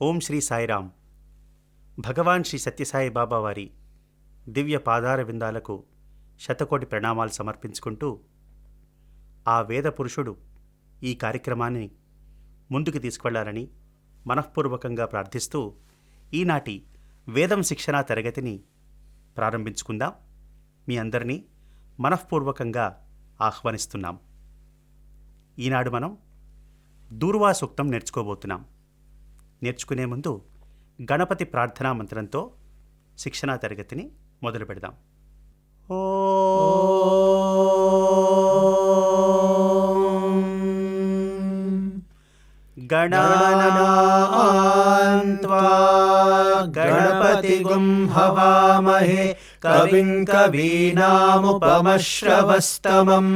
ఓం శ్రీ సాయిరామ్. భగవాన్ శ్రీ సత్యసాయి బాబా వారి దివ్య పాదార విందాలకు శతకోటి ప్రణామాలు సమర్పించుకుంటూ ఆ వేద పురుషుడు ఈ కార్యక్రమాన్ని ముందుకు తీసుకెళ్లాలని మనఃపూర్వకంగా ప్రార్థిస్తూ ఈనాటి వేదం శిక్షణా తరగతిని ప్రారంభించుకుందాం. మీ అందరినీ మనఃపూర్వకంగా ఆహ్వానిస్తున్నాం. ఈనాడు మనం దూర్వా సూక్తం నేర్చుకోబోతున్నాం. నేర్చుకునే ముందు గణపతి ప్రార్థనా మంత్రంతో శిక్షణా తరగతిని మొదలు పెడదాం. గణానాన్త్వా గణపతిగుం హవామహే కవిం కవీనాముపమశ్రవస్తమం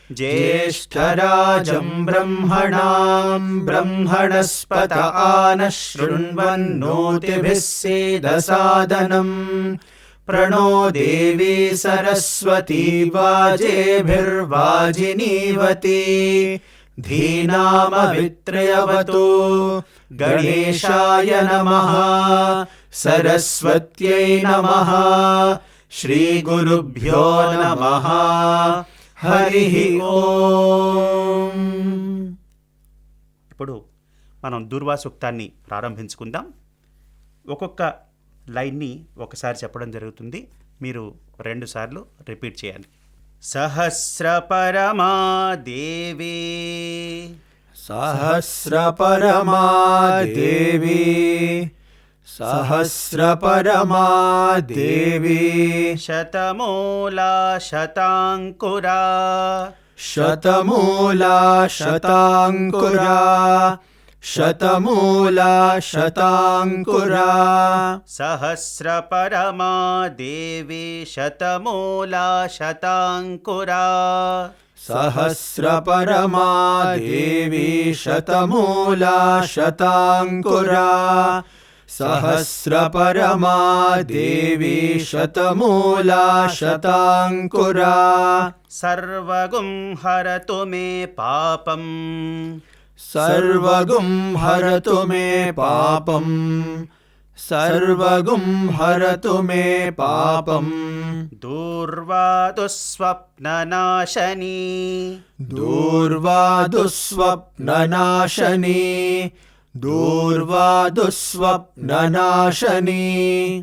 జ్యేష్ఠరాజం బ్రహ్మణాం బ్రహ్మణస్పత ఆనః శృణ్వన్నోతిభిः सीदसादनम् प्रणो देवी सरस्वती वाजेभिर्वाजिनीवती धीनामवित्रयवतु गणेशाय नमः सरस्वत्यै नमः श्रीगुरुभ्यो नमः హరి ఓం. ఇప్పుడు మనం దూర్వా సూక్తాన్ని ప్రారంభించుకుందాం. ఒక్కొక్క లైన్ని ఒకసారి చెప్పడం జరుగుతుంది. మీరు 2 సార్లు రిపీట్ చేయాలి. సహస్రపరమా దేవి సహస్రపరమా దేవి సహస్రపరమా దేవి శతమూలా శతాంకురా శతమూలా శతాంకురా శతమూలా శతాంకురా సహస్రపరమా దేవి శతమూలా శతాంకురా సహస్రపరమా దేవి శతమూలా శతాంకురా సహస్రపరమా దేవి శతమూలా శతాంకురా సర్వగుం హరతు మే పాపం సర్వగుం హరతు మే పాపం సర్వగుం హరతు మే పాపం దూర్వా దుస్వప్ననాశనీ దూర్వా దుస్వప్ననాశనీ దూర్వా దుస్వప్ననాశనీ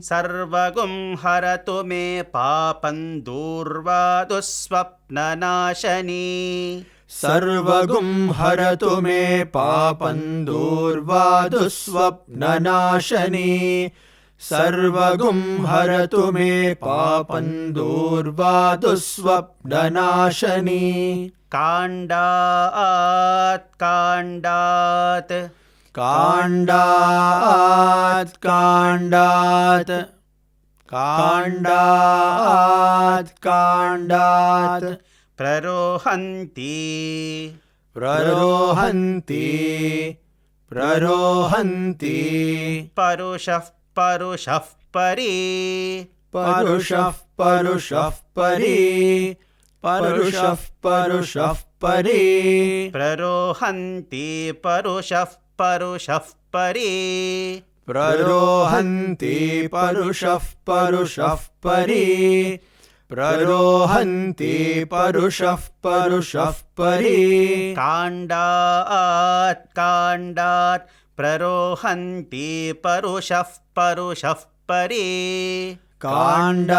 సర్వగుం హరతు మే పాపం దూర్వా దుస్వప్ననాశనీ సర్వగుం హరతు మే పాపం దూర్వా దుస్వప్ననాశనీ సర్వగుం హరతు మే పాపం దూర్వా దుస్వప్ననాశనీ కాండాత్ కాండాత్ కాండాత్ కాండాత్ కాండాత్ కాండాత్ ప్రరోహంతి ప్రరోహంతి ప్రరోహంతి పరుషః పరుషః పరీ పరుషః పరుషః పరీ పరుషః పరుషః పరీ ప్రరోహంతి పరుషః పరుషః పరీ ప్రరోహంతి పరుషః పరుషః పరీ ప్రరోహంతి పరుషః పరుషః పరీ కాండాత్ కాండాత్ ప్రరోహంతి పరుషః పరుషః పరీ కాండాత్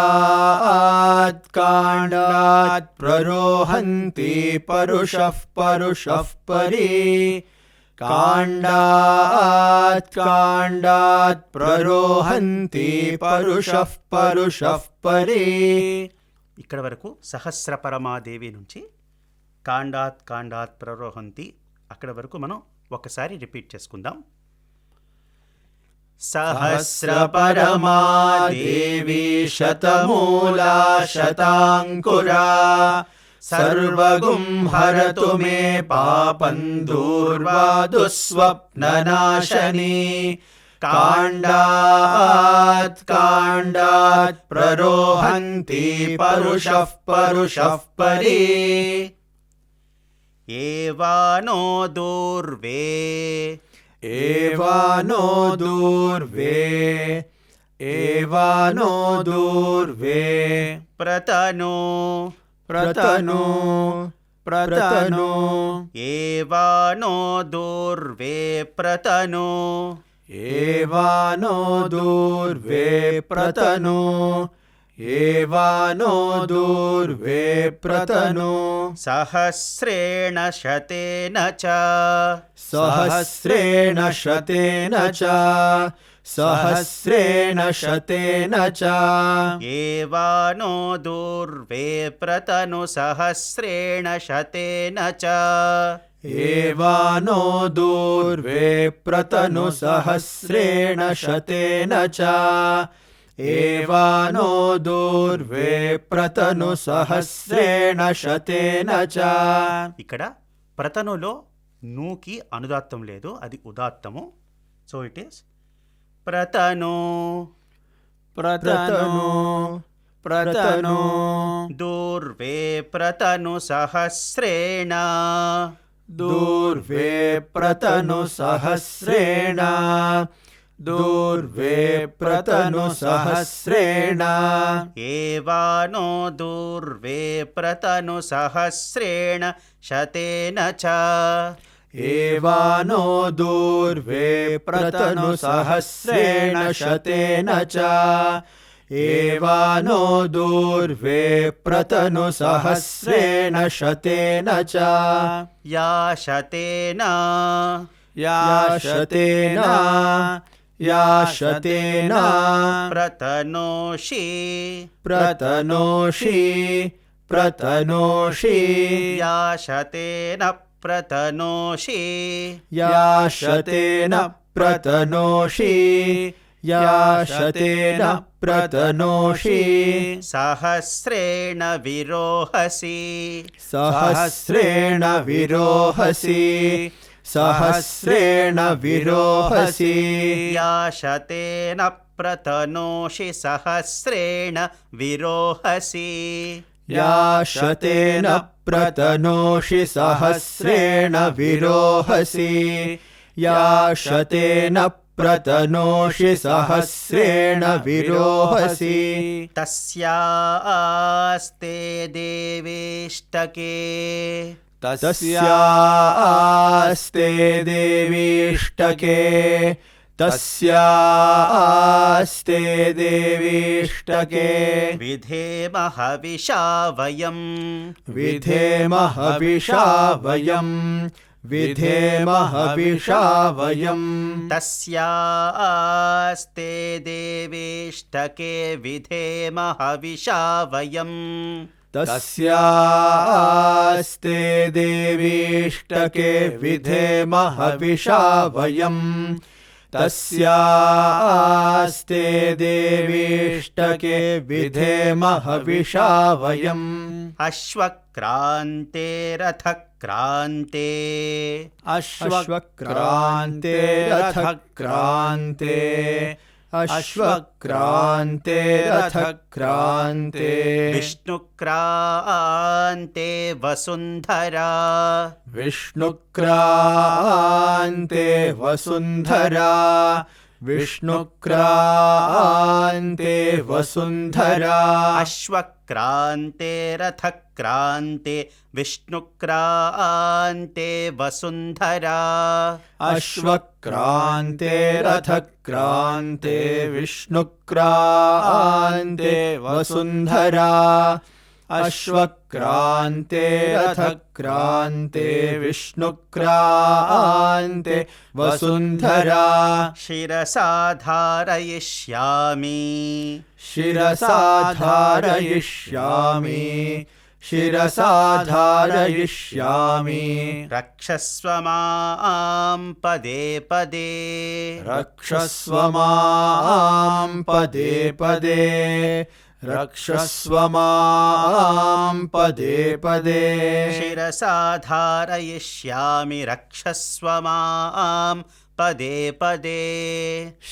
కాండాత్ ప్రరోహంతి పరుషః పరుషః పరీ కాండాత్ కాండాత్ ప్రరోహంతి పరుషః పరుషః పరీ. ఇక్కడ వరకు సహస్రపరమాదేవి నుంచి కాండాత్ కాండాత్ ప్రరోహంతి అక్కడ వరకు మనం ఒకసారి రిపీట్ చేసుకుందాం. సహస్రపరమా దేవి శతమూలా శతాంకురా సర్వగుం హరతు మే పాపం దూర్వా దుస్వప్ననాశనీ కాండాత్ కాండాత్ ప్రరోహంతి పరుషః పరుషః పరీ ఏవానో దూర్వే एवानो दूर्वे एवानो दूर्वे प्रतनो प्रतनो प्रतनो एवानो दूर्वे प्रतनो एवानो दूर्वे प्रतनो एवानो दूर्वे प्रतनो सहस्रेण शतेन च सहस्रेण शतेन च सहस्रेण शतेन च एवानो दूर्वे प्रतनु सहस्रेण शतेन च एवानो दूर्वे प्रतनु सहस्रेण शतेन च एवानो दूर्वे प्रतनु सहस्रेण शतेन च ఇక్కడ ప్రతనులో నూకి అనుదాత్తం లేదు, అది ఉదాత్తము. So it is ప్రతను प्रतनु प्रतनु Durve प्रतनु सहस्रेण Durve प्रतनु सहस्रेण Durve प्रतनु सहस्रेण एवानो Durve प्रतनु सहस्रेण शतेन च एवानो दूर्वे प्रतनु सहस्रेण शतेन च एवानो दूर्वे प्रतनु सहस्रेण शतेन च या शतेन या शतेन या शतेन प्रतनोषि प्रतनोषि प्रतनोषि या शतेन प्रतनोषि या शतेन प्रतनोषि या शतेन प्रतनोषि सहस्रेण विरोहसि सहस्रेण विरोहसि सहस्रेण विरोहसि या शतेन प्रतनोषि सहस्रेण विरोहसि या शतेन प्रतनोषि सहस्रेण विरोहसि या शतेन प्रतनोषि सहस्रेण विरोहसि तस्यास्ते देवेष्टके तस्यास्ते देवीष्टके तस्यास्ते देवीष्टके विधेम हविषा वयम् विधेम हविषा वयम् विधेम हविषा वयम् तस्यास्ते देवेष्टके विधेम हविषा वयम् तस्यास्ते देवीष्टके विधेम हविषा वयम् तस्यास्ते देवीष्टके विधेम हविषा वयम् अश्वक्रान्ते रथक्रान्ते अश्वक्रान्ते रथक्रान्ते अश्वक्रान्ते रथक्रान्ते विष्णुक्रान्ते वसुन्धरा विष्णुक्रान्ते वसुन्धरा विष्णुक्रान्ते वसुन्धरा अश्वक्रान्ते रथक्रान्ते विष्णुक्रान्ते वसुन्धरा अश्वक्रान्ते रथक्रान्ते विष्णुक्रान्ते वसुन्धरा अश्वक्रान्ते रथक्रान्ते विष्णुक्रान्ते वसुन्धरा शिरसा धारयिष्यामि शिरसा धारयिष्यामि शिरसा धारयिष्यामि रक्षस्व मां पदे पदे रक्षस्व मां पदे पदे रक्षस्व मां पदे पदे शिरसा धारयिष्यामि रक्षस्व मां पदे पदे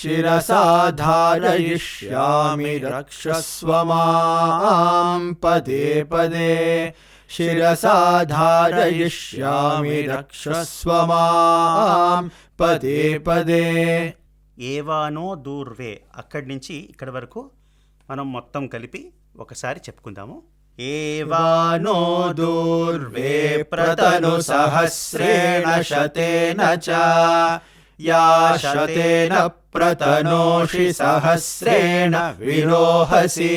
शिरसा धारयिष्यामि रक्षस्व मां पदे पदे शिरसा धारयिष्यामि रक्षस्व मां पदे पदे ఏవానో దూర్వే అక్కడి నుంచి ఇక్కడి వరకు మనం మొత్తం కలిపి ఒకసారి చెప్పుకుందాము. ఏవానో దూర్వే ప్రతను సహస్రేణ శతేన చ యా శతేన ప్రతనోషి సహస్రేణ విరోహసి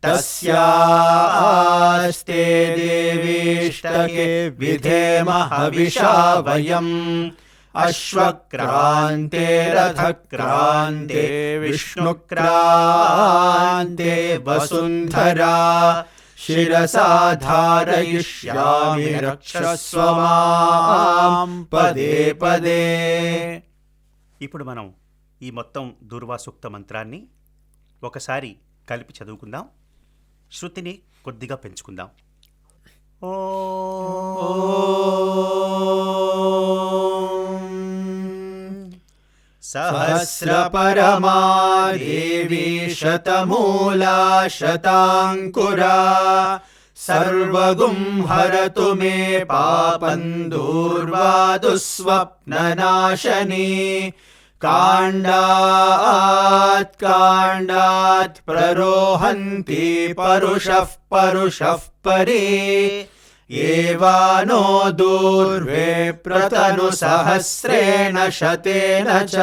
తస్యాస్తే దేవీష్టకే విధేమ హవిషా వయం అశ్వక్రాంతే రథక్రాంతే విష్ణుక్రాంతే వసుంధరా శిరసా ధారయిష్యామి రక్షస్వ మాం పదే పదే. ఇప్పుడు మనం ఈ మొత్తం దూర్వాసూక్త మంత్రాన్ని ఒకసారి కలిపి చదువుకుందాం. శృతిని కొద్దిగా పెంచుకుందాం. సహస్రపరమా దేవీ శతమూలా శతాంకురా సర్వగుం హరతు మే పాపం దూర్వా దుస్వప్ననాశనీ కాండాత్ కాండాత్ ప్రరోహంతి పరుషః పరుషః పరే ఏవానో దూర్వే ప్రతను సహస్రేణ శతేన చ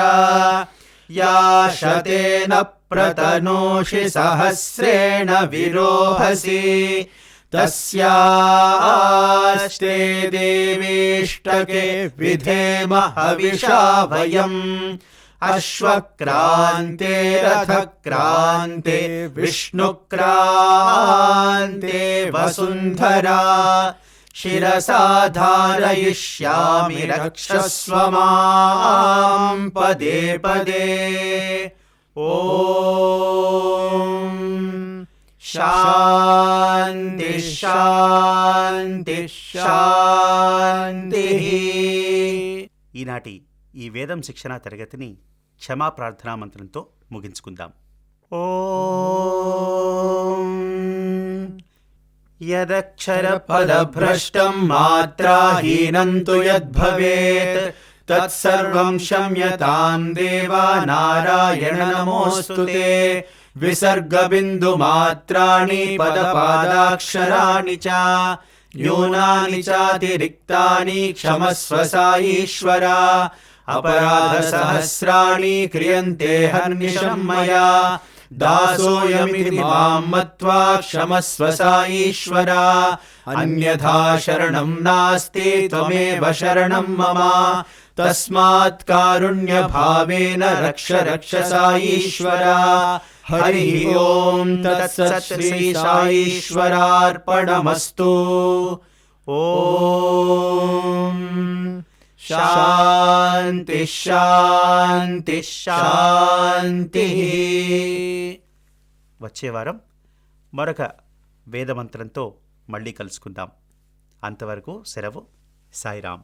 యా శతేన ప్రతనోషి సహస్రేణ విరోహసి తస్యాస్తే దేవీష్టకే విధేమ హవిషా వయం అశ్వక్రాంతే రథక్రాంతే విష్ణుక్రాంతే వసుంధరా శిరసా ధారయిష్యామి రక్షస్వ మాం పదే పదే. ఓం శాంతి శాంతి శాంతి. ఈనాటి ఈ వేదం శిక్షణ తరగతిని క్షమా ప్రార్థనా మంత్రంతో ముగించుకుందాం. ఓం యదక్షర పదభ్రష్టం మాత్రాహీనం తు యద్భవేత్ తత్సర్వం క్షమ్యతాం దేవా నారాయణ నమోస్తుతే. విసర్గబిందు మాత్రాణి పదపాదాక్షరాణి చ న్యూనాని చాతిరిక్తాని క్షమస్వ సాయీశ్వరా. అపరాధ సహస్రాణి క్రియంతే హర్నిశం మయా దాసోయమితి మాం మత్వా క్షమస్వ సాయీశ్వరా. అన్యథా శరణం నాస్తి త్వమేవ శరణం మమ తస్మాత్ కారుణ్య భావేన రక్ష రక్ష సాయీశ్వరా. హరి ఓం తత్సత్ శ్రీ సాయీశ్వరార్పణమస్తు. ఓం శాంతి శాంతి శాంతి. వచ్చే వారం మరొక వేదమంత్రంతో మళ్ళీ కలుసుకుందాం. అంతవరకు సెలవు. సాయిరాం.